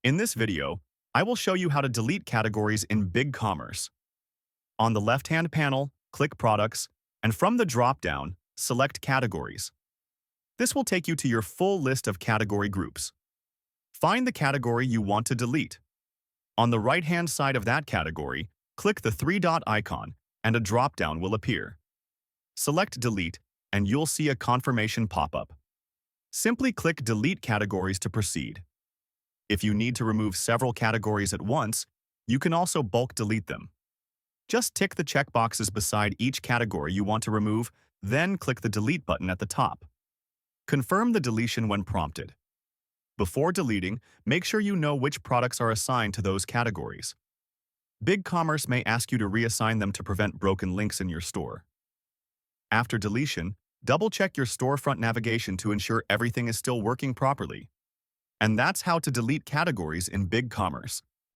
In this video, I will show you how to delete categories in BigCommerce. On the left-hand panel, click Products, and from the drop-down, select Categories. This will take you to your full list of category groups. Find the category you want to delete. On the right-hand side of that category, click the three-dot icon, and a drop-down will appear. Select Delete, and you'll see a confirmation pop-up. Simply click Delete Categories to proceed. If you need to remove several categories at once, you can also bulk delete them. Just tick the checkboxes beside each category you want to remove, then click the Delete button at the top. Confirm the deletion when prompted. Before deleting, make sure you know which products are assigned to those categories. BigCommerce may ask you to reassign them to prevent broken links in your store. After deletion, double-check your storefront navigation to ensure everything is still working properly. And that's how to delete categories in BigCommerce.